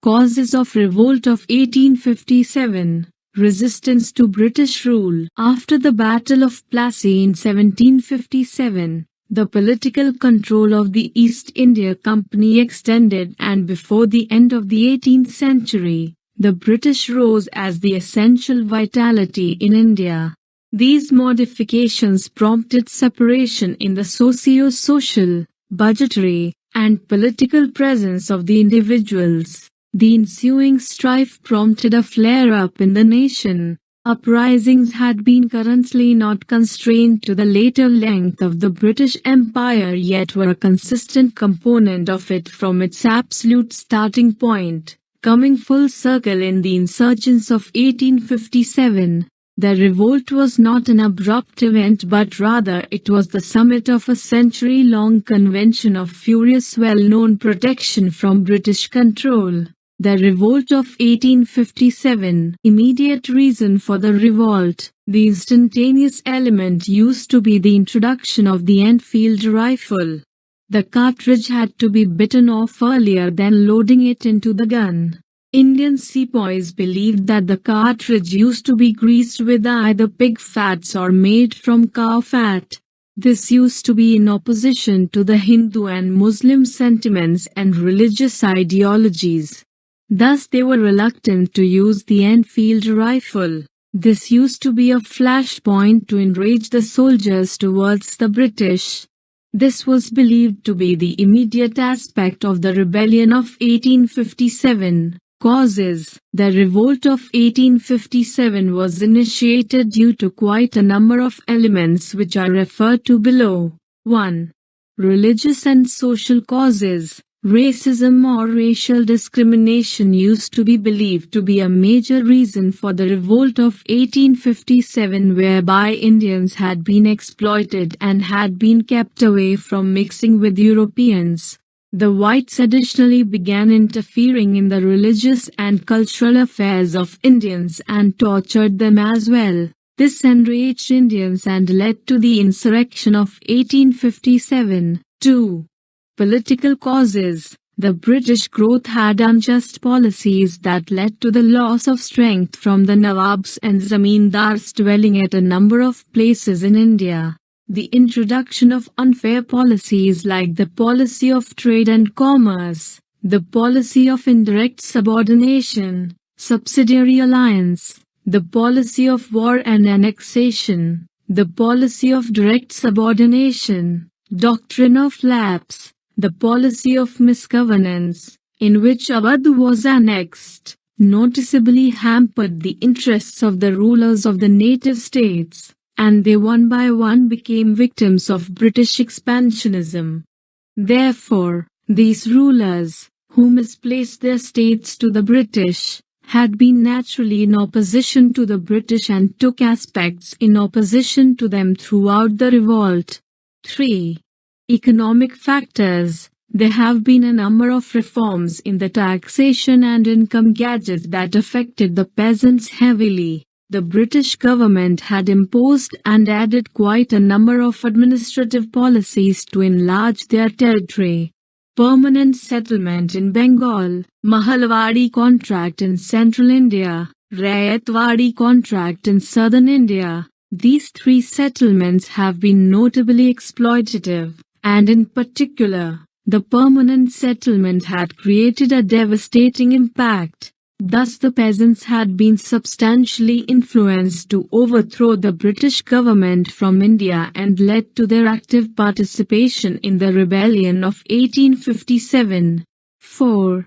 Causes of Revolt of 1857. Resistance to British rule. After the Battle of Plassey in 1757, the political control of the East India Company extended, and before the end of the 18th century, the British rose as the essential vitality in India. These modifications prompted separation in the socio-social, budgetary, and political presence of the individuals. The ensuing strife prompted a flare-up in the nation. Uprisings had been currently not constrained to the later length of the British Empire, yet were a consistent component of it from its absolute starting point. Coming full circle in the insurgents of 1857, the revolt was not an abrupt event, but rather it was the summit of a century-long convention of furious well-known protection from British control. The Revolt of 1857. Immediate reason for the revolt. The instantaneous element used to be the introduction of the Enfield rifle. The cartridge had to be bitten off earlier than loading it into the gun. Indian sepoys believed that the cartridge used to be greased with either pig fats or made from cow fat. This used to be in opposition to the Hindu and Muslim sentiments and religious ideologies. Thus they were reluctant to use the Enfield rifle. This used to be a flashpoint to enrage the soldiers towards the British. This was believed to be the immediate aspect of the rebellion of 1857. Causes. The revolt of 1857 was initiated due to quite a number of elements which are referred to below. 1. Religious and social causes. Racism or racial discrimination used to be believed to be a major reason for the revolt of 1857, whereby Indians had been exploited and had been kept away from mixing with Europeans. The whites additionally began interfering in the religious and cultural affairs of Indians and tortured them as well. This enraged Indians and led to the insurrection of 1857. 2. Political causes. The British growth had unjust policies that led to the loss of strength from the Nawabs and Zamindars dwelling at a number of places in India. The introduction of unfair policies like the policy of trade and commerce, the policy of indirect subordination, subsidiary alliance, the policy of war and annexation, the policy of direct subordination, doctrine of lapse, the policy of misgovernance, in which Awadh was annexed, noticeably hampered the interests of the rulers of the native states, and they one by one became victims of British expansionism. Therefore, these rulers, who misplaced their states to the British, had been naturally in opposition to the British and took aspects in opposition to them throughout the revolt. 3. Economic factors. There have been a number of reforms in the taxation and income gadget that affected the peasants heavily. The British government had imposed and added quite a number of administrative policies to enlarge their territory. Permanent settlement in Bengal, Mahalwadi contract in central India, Rayatwadi contract in southern India. These three settlements have been notably exploitative, and in particular, the permanent settlement had created a devastating impact. Thus the peasants had been substantially influenced to overthrow the British government from India and led to their active participation in the rebellion of 1857. 4.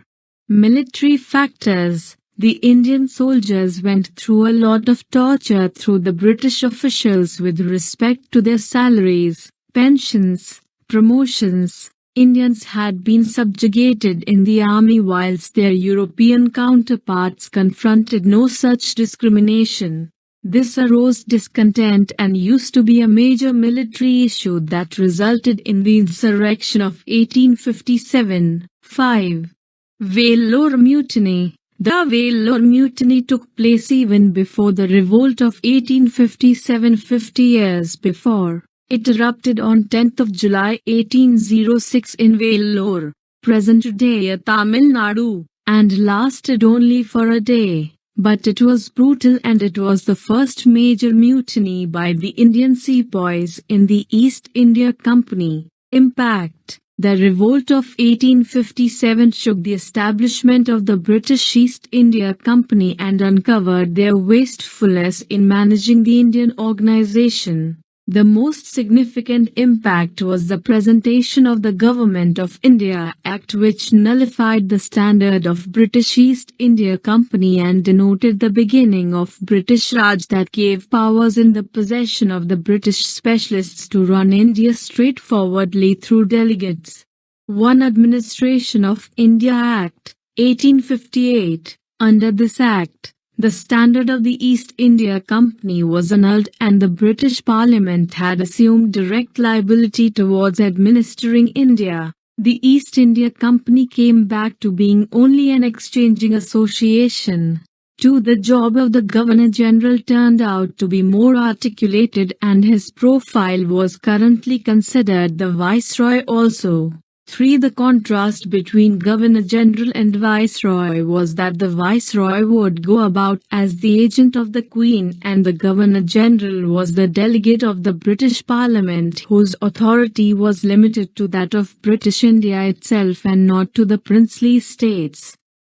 Military factors. The Indian soldiers went through a lot of torture through the British officials with respect to their salaries, pensions, promotions. Indians had been subjugated in the army whilst their European counterparts confronted no such discrimination. This aroused discontent and used to be a major military issue that resulted in the insurrection of 1857. 5. Vellore Mutiny. The Vellore Mutiny took place even before the revolt of 1857, 50 years before. It erupted on 10th of July 1806 in Vellore, present-day Tamil Nadu. and lasted only for a day. But it was brutal, and it was the first major mutiny by the Indian sepoys in the East India Company. Impact. The Revolt of 1857 shook the establishment of the British East India Company and uncovered their wastefulness in managing the Indian organization. The most significant impact was the presentation of the Government of India Act, which nullified the standard of British East India Company and denoted the beginning of British Raj, that gave powers in the possession of the British specialists to run India straightforwardly through delegates. 1. Administration of India Act, 1858. Under this act, the standard of the East India Company was annulled, and the British Parliament had assumed direct liability towards administering India. The East India Company came back to being only an exchanging association. 2. The job of the Governor-General turned out to be more articulated, and his profile was currently considered the Viceroy also. 3. The contrast between Governor-General and Viceroy was that the Viceroy would go about as the agent of the Queen, and the Governor-General was the delegate of the British Parliament, whose authority was limited to that of British India itself and not to the princely states.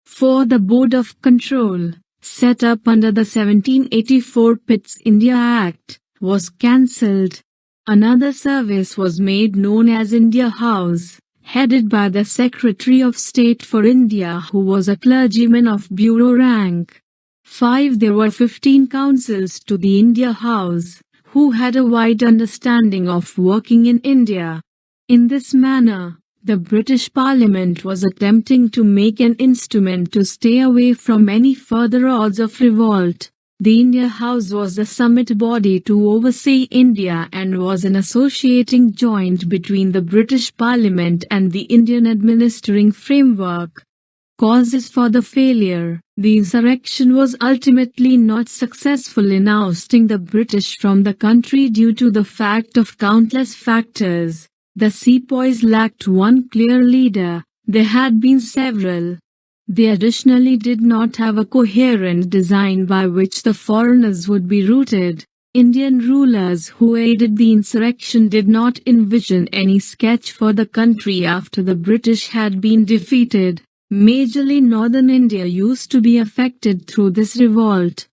4. The Board of Control, set up under the 1784 Pitt's India Act, was cancelled. Another service was made known as India House, headed by the Secretary of State for India, who was a clergyman of bureau rank. 5. There were 15 councils to the India House, who had a wide understanding of working in India. In this manner, the British Parliament was attempting to make an instrument to stay away from any further odds of revolt. The India House was the summit body to oversee India and was an associating joint between the British Parliament and the Indian administering framework. Causes for the failure. The insurrection was ultimately not successful in ousting the British from the country due to the fact of countless factors. The sepoys lacked one clear leader. There had been several. They additionally did not have a coherent design by which the foreigners would be routed. Indian rulers who aided the insurrection did not envision any sketch for the country after the British had been defeated. Majorly northern India used to be affected through this revolt.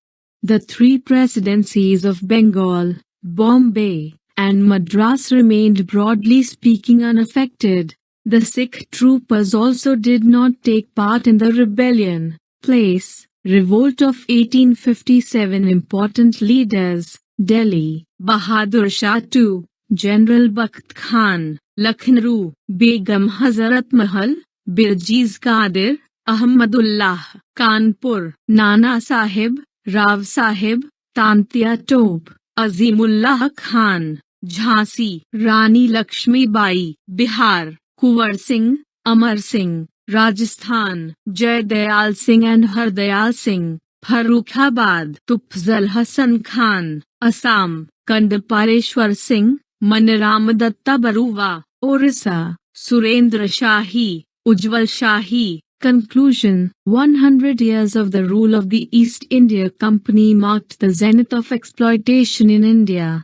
The 3 presidencies of Bengal, Bombay, and Madras remained broadly speaking unaffected. The Sikh troopers also did not take part in the rebellion. Place: Revolt of 1857. Important leaders: Delhi, Bahadur Shah II, General Bakht Khan; Lucknow, Begum Hazrat Mahal, Birjiz Qadir, Ahmadullah; Kanpur, Nana Sahib, Rao Sahib, Tantia Tope, Azimullah Khan; Jhansi, Rani Lakshmi Bai; Bihar, Kuwar Singh, Amar Singh; Rajasthan, Jai Dayal Singh and Hardayal Singh; Farrukhabad, Tufzal Hassan Khan; Assam, Kandapareshwar Singh, Manaram Datta Baruwa; Orissa, Surendra Shahi, Ujjwal Shahi. Conclusion: 100 years of the rule of the East India Company marked the zenith of exploitation in India.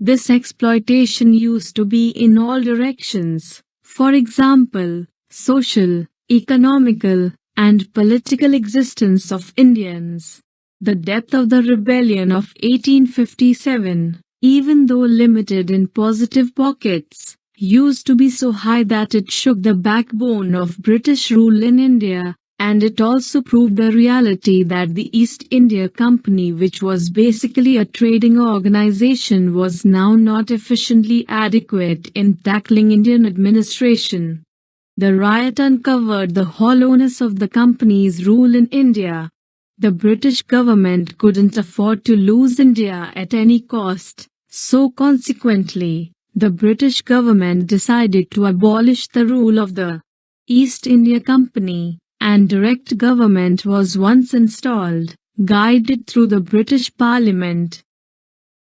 This exploitation used to be in all directions. For example, social, economical, and political existence of Indians. The depth of the rebellion of 1857, even though limited in positive pockets, used to be so high that it shook the backbone of British rule in India, and it also proved the reality that the East India Company, which was basically a trading organization, was now not efficiently adequate in tackling Indian administration. The riot uncovered the hollowness of the company's rule in India. The British government couldn't afford to lose India at any cost, so consequently, the British government decided to abolish the rule of the East India Company, and direct government was once installed, guided through the British Parliament.